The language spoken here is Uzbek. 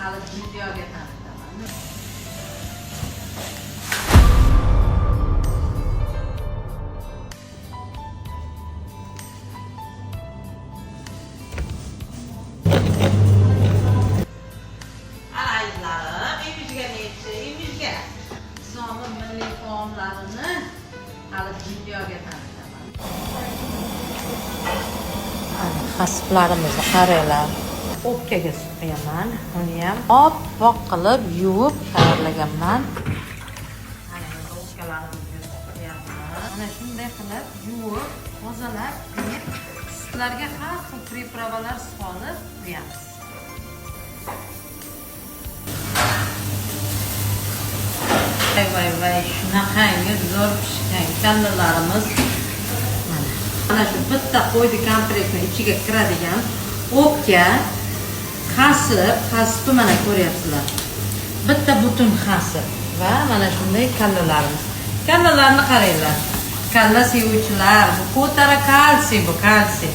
hali videoga tanitaman. Alaylarim, imijga nechi, imijga. Islomning milliy taomlarini hali videoga tanitaman. Xasiplarimizni qaranglar. O'pkaga suqaman. Uni ham oppoq qilib yuvib tayyorlaganman. Mana endi o'pkalarimizni suqaman. Mana shunday qilib yuvib, tozalab, keyin sutlarga har xil pripravalar solib qo'yamiz. Voy, shunaqangi zo'r pishgan kallalarimiz. Mana shu bitta qo'ydi komplektning ichiga kiradigan o'pka, qasib mana ko'ryapsizlar. Bitta butun qasib va mana shunday kallalarimiz. Kallalarni qaranglar. Kalla sevuvchilar, bu ko'tara kalsiy, bu kalsiy.